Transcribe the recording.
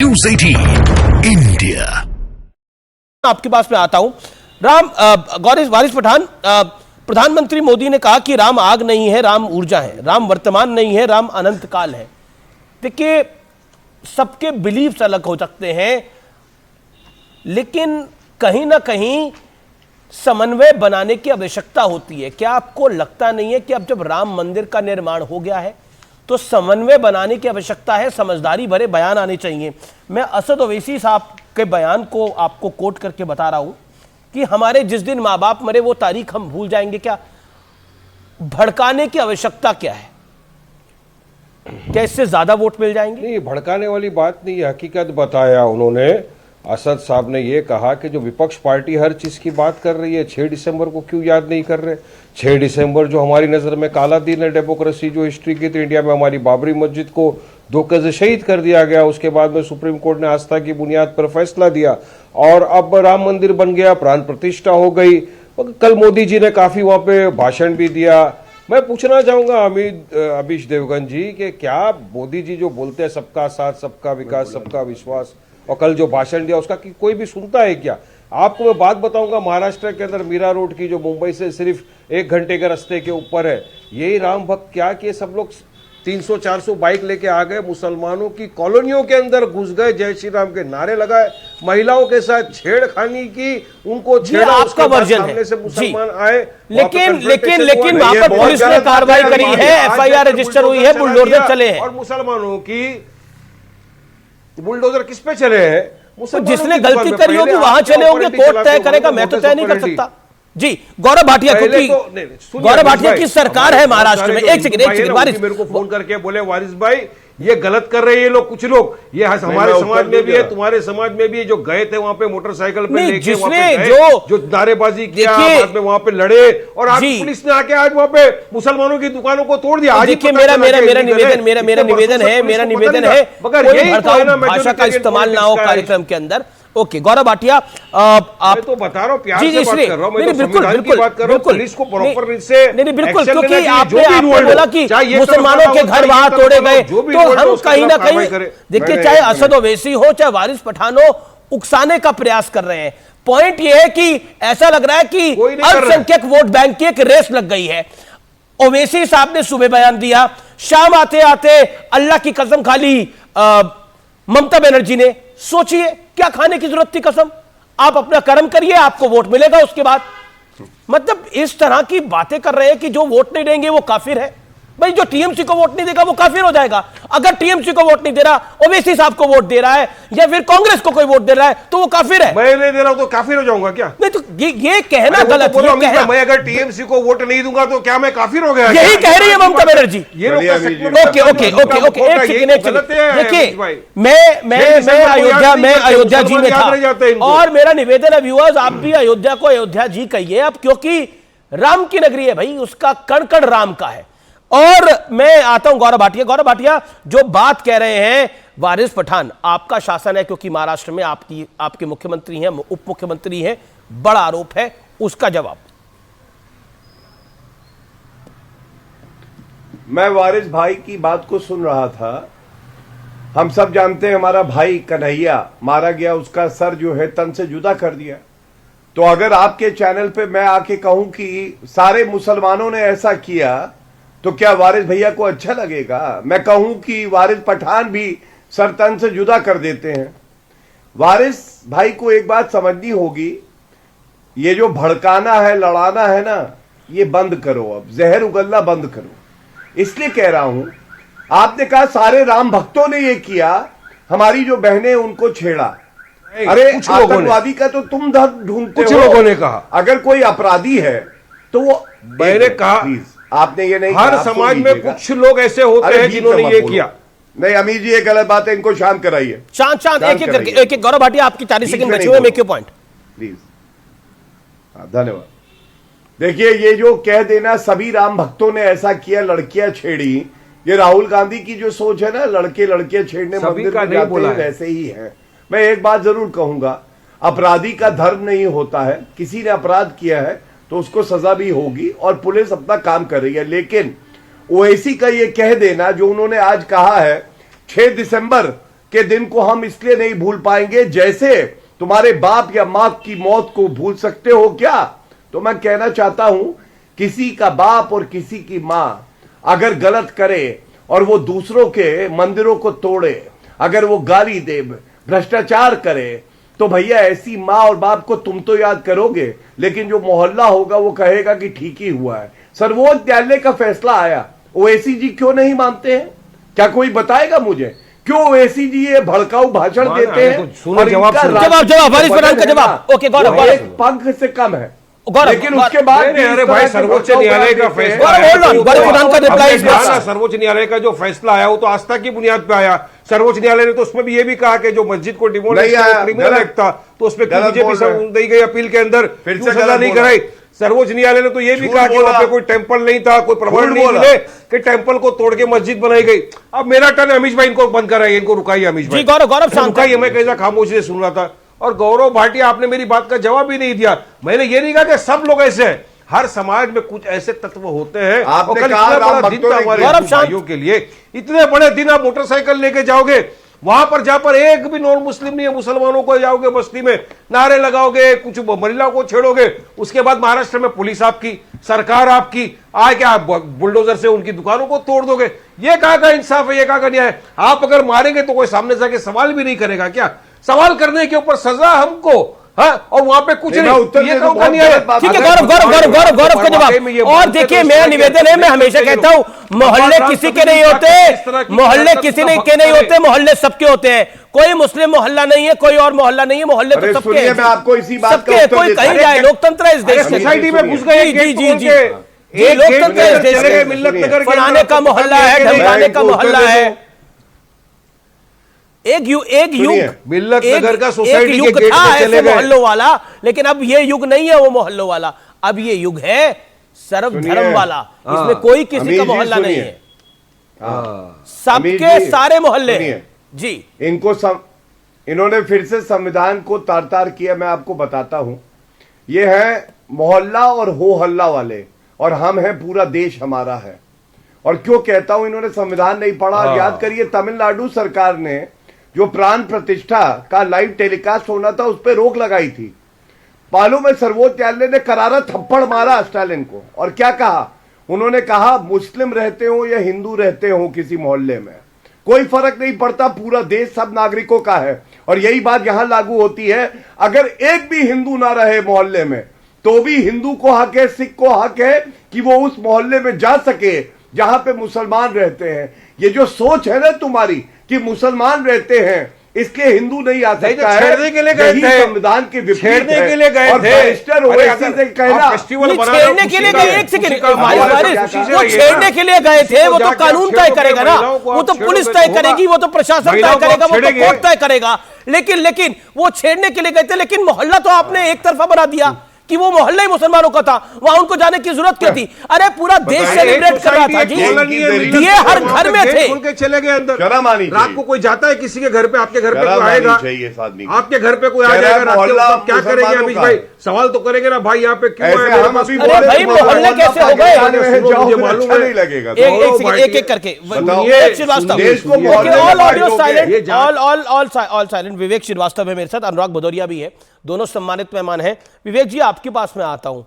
News 18 India. आपके पास में आता हूं। वारिस पठान, प्रधानमंत्री मोदी ने कहा कि राम आग नहीं है, राम ऊर्जा है, राम वर्तमान नहीं है, राम अनंत काल है। देखिए, सबके बिलीव्स अलग हो सकते हैं, लेकिन कहीं ना कहीं समन्वय बनाने की आवश्यकता होती है। क्या आपको लगता नहीं है कि अब जब राम मंदिर का निर्माण हो गया है तो समन्वय बनाने की आवश्यकता है, समझदारी भरे बयान आने चाहिए। मैं असद ओवैसी साहब के बयान को आपको कोट करके बता रहा हूं कि हमारे जिस दिन माँ बाप मरे वो तारीख हम भूल जाएंगे क्या? भड़काने की आवश्यकता क्या है? क्या इससे ज्यादा वोट मिल जाएंगे? नहीं, भड़काने वाली बात नहीं है, हकीकत बताया उन्होंने। असद साहब ने ये कहा कि जो विपक्ष पार्टी हर चीज की बात कर रही है, 6 दिसंबर को क्यों याद नहीं कर रहे? 6 दिसंबर जो हमारी नजर में काला दिन है डेमोक्रेसी जो हिस्ट्री की, तो इंडिया में हमारी बाबरी मस्जिद को धोखे से शहीद कर दिया गया। उसके बाद में सुप्रीम कोर्ट ने आस्था की बुनियाद पर फैसला दिया और अब राम मंदिर बन गया, प्राण प्रतिष्ठा हो गई। कल मोदी जी ने काफी वहां पे भाषण भी दिया। मैं पूछना चाहूंगा अमीश देवगन जी कि क्या मोदी जी जो बोलते हैं सबका साथ, सबका विकास, सबका विश्वास, और कल जो भाषण दिया उसका कि कोई भी सुनता है क्या? आपको मैं बात बताऊंगा, महाराष्ट्र के अंदर मीरा रोड की जो मुंबई से सिर्फ 1 घंटे के रास्ते के ऊपर है, यही राम भक्त क्या कि सब लोग 300-400 बाइक लेके आ गए, मुसलमानों की कॉलोनियों के अंदर घुस गए, जय श्री राम के नारे लगाए, महिलाओं के साथ छेड़खानी की, उनको छेड़ा। आपका वर्जन है से मुसलमान आए, लेकिन वहां पर पुलिस ने कार्रवाई करी है, एफआईआर रजिस्टर हुई है, बुलडोजर चले हैं। और मुसलमानों की बुलडोजर किस पे चले हैं? तो जिसने गलती करी होगी वहां चले होंगे, कोर्ट तय करेगा, मैं तो तय नहीं कर सकता। जी, गौरव भाटिया, क्योंकि गौरव भाटिया की सरकार है महाराष्ट्र में। एक सेकंड वारिस मेरे को फोन करके बोले, वारिस भाई ये गलत कर रहे हैं ये लोग, कुछ लोग, ये हमारे समाज में भी है, तुम्हारे समाज में भी है, जो गए थे वहां पे मोटरसाइकिल पे लेके, जिसने जो नारेबाजी किया, बाद में वहां पे लड़े, और आज पुलिस ने आके आज वहां पे मुसलमानों की दुकानों को तोड़ दिया। देखिए, मेरा निवेदन है भड़काऊ भाषा का इस्तेमाल ना हो कार्यक्रम के अंदर। ओके, गौरव भाटिया, आप तो बता रहा हूं, प्यार से बात कर रहा हूं, मैं तो बिल्कुल बात कर रहा हूं, पुलिस को प्रॉपर से बिल्कुल, क्योंकि आपने बोला कि मुसलमानों के घर वहां तोड़े गए, तो हम कहीं ना कहीं, देखिए, चाहे असद ओवैसी हो चाहे वारिस पठान हो, उकसाने का प्रयास कर रहे हैं। पॉइंट यह है कि ऐसा लग रहा है कि अल्पसंख्यक वोट बैंक की एक रेस लग गई है। ओवैसी साहब ने सुबह बयान दिया, शाम आते आते अल्लाह की कसम खा ली ममता बनर्जी ने। सोचिए, क्या खाने की जरूरत थी कसम? आप अपना कर्म करिए, आपको वोट मिलेगा उसके बाद। मतलब इस तरह की बातें कर रहे हैं कि जो वोट नहीं देंगे वो काफिर है। भाई, जो टीएमसी को वोट नहीं देगा वो काफिर हो जाएगा। अगर टीएमसी को वोट नहीं दे रहा, ओवैसी साहब को वोट दे रहा है, या फिर कांग्रेस को कोई वोट दे रहा है, तो वो काफिर है। मैं नहीं दे रहा हूं तो काफिर हो जाऊंगा क्या? नहीं, तो ये कहना गलत है। मैं अगर टीएमसी को वोट नहीं दूंगा तो क्या मैं काफिर हो गया? यही कह रही है ममता बनर्जी। ओके, देखिए, मैं अयोध्या जी में था, और मेरा निवेदन है व्यूअर्स, आप भी अयोध्या को अयोध्या जी कहिए अब, क्योंकि राम की नगरी है भाई, उसका कण कण राम का है। और मैं आता हूं गौरव भाटिया, जो बात कह रहे हैं वारिस पठान, आपका शासन है क्योंकि महाराष्ट्र में आपके मुख्यमंत्री हैं, उप मुख्यमंत्री हैं, बड़ा आरोप है, उसका जवाब। मैं वारिस भाई की बात को सुन रहा था। हम सब जानते हैं हमारा भाई कन्हैया मारा गया, उसका सर जो है तन से जुदा कर दिया। तो अगर आपके चैनल पे मैं आके कहूं कि सारे मुसलमानों ने ऐसा किया, तो क्या वारिस भैया को अच्छा लगेगा? मैं कहूं कि वारिस पठान भी सर तन से जुदा कर देते हैं। वारिस भाई को एक बात समझनी होगी, ये जो भड़काना है, लड़ाना है ना, ये बंद करो, अब जहर उगलना बंद करो। इसलिए कह रहा हूं, आपने कहा सारे राम भक्तों ने ये किया, हमारी जो बहनें उनको छेड़ा। अरे, आतंकवादी का तो तुम ढूंढते हो। कुछ लोगों ने कहा अगर कोई अपराधी है तो वो, मैंने कहा आपने ये नहीं, हर समाज में कुछ लोग ऐसे होते हैं जिन्होंने ये किया। नहीं अमीर जी, ये गलत बात है, इनको शांत कराइए। शांत एक गौरव भाटिया, आपकी 40 सेकंड बचे हुए, मेक योर पॉइंट प्लीज। धन्यवाद। देखिए, ये जो कह देना सभी राम भक्तों ने ऐसा किया, लड़कियां छेड़ी, ये राहुल गांधी की जो सोच है ना, लड़के छेड़ने मंदिर में जाते हैं, वैसे ही है। मैं एक बात जरूर कहूंगा, अपराधी का धर्म नहीं होता है। किसी ने अपराध किया है तो उसको सजा भी होगी, और पुलिस अपना काम कर रही है। लेकिन ओवैसी का ये कह देना जो उन्होंने आज कहा है, 6 दिसंबर के दिन को हम इसलिए नहीं भूल पाएंगे जैसे तुम्हारे बाप या मां की मौत को भूल सकते हो क्या? तो मैं कहना चाहता हूं, किसी का बाप और किसी की मां अगर गलत करे और वो दूसरों के मंदिरों को तोड़े, अगर वो गाली दे, भ्रष्टाचार करे, तो भैया ऐसी मां और बाप को तुम तो याद करोगे, लेकिन जो मोहल्ला होगा वो कहेगा कि ठीक ही हुआ है। सर्वोच्च न्यायालय का फैसला आया, ओवैसी जी क्यों नहीं मानते हैं? क्या कोई बताएगा मुझे क्यों ओवैसी जी ये भड़काऊ भाषण देते हैं? और जवाब वारिस पठान का जवाब ओके गौरव, एक पंख से कम है, लेकिन उसके बाद अरे भाई सर्वोच्च न्यायालय का फैसला, सर्वोच्च न्यायालय का जो फैसला आया वो तो आस्था की बुनियाद पे आया। सर्वोच्च न्यायालय ने तो उसमें भी ये भी कहा कि जो मस्जिद को डिमोलिश क्रिमिनल एक्ट था, तो उसमें बीजेपी दी गई अपील के अंदर फिर से सजा नहीं कराई। सर्वोच्च न्यायालय ने तो ये भी कहा कि वहां पे कोई टेंपल नहीं था, कोई प्रमाण नहीं मिले कि टेंपल को तोड़ के मस्जिद बनाई गई। अब मेरा टर्न, अमीश भाई इनको बंद कराइए, इनको रुकाइए अमीश भाई। गौरव रुकाइए, मैं कैसा खामोशी से सुन रहा था। और गौरव भाटिया आपने मेरी बात का जवाब ही नहीं दिया। मैंने ये नहीं कहा कि सब लोग ऐसे हैं, हर समाज में कुछ ऐसे तत्व होते हैं। आपने और कहा बड़ा दिन था हमारे भाइयों के लिए, इतने बड़े दिन आप मोटरसाइकिल लेके जाओगे, वहां पर जहां पर एक भी नॉन मुस्लिम नहीं है, मुसलमानों को जाओगे बस्ती में, नारे लगाओगे, कुछ महिलाओं को छेड़ोगे, उसके बाद महाराष्ट्र में पुलिस आपकी, सरकार आपकी, आए क्या बुलडोजर से उनकी दुकानों को तोड़ दोगे। ये कहाँ का इंसाफ है, ये कहाँ का न्याय है? आप अगर मारेंगे तो कोई सामने जाके सवाल भी नहीं करेगा क्या? सवाल करने के ऊपर सजा हमको, हाँ, और वहां पे कुछ नहीं। ये कौन का न्याय है? ठीक है गौरव का जवाब। और देखिए मेरा निवेदन है, मैं हमेशा कहता हूं, मोहल्ले किसी के नहीं होते, मोहल्ले किसी के नहीं होते, मोहल्ले सबके होते हैं। कोई मुस्लिम मोहल्ला नहीं है, कोई और मोहल्ला नहीं है, मोहल्ले तो सबके हैं। मैं आपको इसी बात सबके, कोई कहीं जाए, लोकतंत्र है इस देश में। सोसाइटी में घुस गए, जी लोकतंत्र है इस देश में। मिल्लत नगर फलाने का मोहल्ला है, ढमकाने का मोहल्ला है। एक युग मिल्लत नगर का सोसाइटी के गेट था पे चले गए मोहल्लों वाला, लेकिन अब ये युग नहीं है वो मोहल्लों वाला, अब ये युग है सर्वधर्म वाला। इसमें कोई किसी का मोहल्ला नहीं है, सबके सारे मोहल्ले जी। इन्होंने फिर से संविधान को तार-तार किया। मैं आपको बताता हूं, ये है मोहल्ला और हो हल्ला वाले, और हम हैं, पूरा देश हमारा है। और क्यों कहता हूं इन्होंने संविधान नहीं पढ़ा? याद करिए, तमिलनाडु सरकार ने जो प्राण प्रतिष्ठा का लाइव टेलीकास्ट होना था उस पर रोक लगाई थी। मालूम है, सर्वोच्च न्यायालय ने करारा थप्पड़ मारा स्टालिन को, और क्या कहा? उन्होंने कहा मुस्लिम रहते हो या हिंदू रहते हो किसी मोहल्ले में, कोई फर्क नहीं पड़ता, पूरा देश सब नागरिकों का है। और यही बात यहां लागू होती है। अगर एक भी हिंदू ना रहे मोहल्ले में, तो भी हिंदू को हक है, सिख को हक है कि वो उस मोहल्ले में जा सके जहां पे मुसलमान रहते हैं। ये जो सोच है ना तुम्हारी कि मुसलमान रहते हैं इसलिए हिंदू नहीं आ सकता है, छेड़ने के लिए गए थे, संविधान के विपरीत छेड़ने है। के लिए गए और थे, बैरिस्टर ओवैसी से कहना छेड़ने के लिए गए, एक सेकंड, वो छेड़ने के लिए गए थे, वो तो कानून तय करेगा ना, वो तो पुलिस तय करेगी, वो तो प्रशासन तय करेगा, वो तो कोर्ट तय करेगा। लेकिन वो छेड़ने के लिए गए थे, लेकिन मोहल्ला तो आपने एक तरफा बना दिया कि वो मोहल्ला ही मुसलमानों का था, वहां उनको जाने की जरूरत क्या थी? अरे पूरा देश सेलिब्रेट कर रहा था जी, दिए हर घर में थे, उनके चले गए अंदर। शर्म आनी चाहिए। रात को कोई जाता है किसी के घर पे, आपके घर पे कोई आएगा, आपके घर पे कोई आ जाएगा, रात को क्या करेंगे अमीश भाई? सवाल तो करेंगे ना भाई, यहाँ पे क्यों आए? अरे भाई मोहल्ले कैसे हो गए? मुझे मालूम नहीं लगेगा। एक करके Vivek Srivastava, all audio silent, all silent. Vivek Srivastava है मेरे साथ, अनुराग भदौरिया भी है, दोनों सम्मानित मेहमान हैं। विवेक जी आपके पास में आता हूं,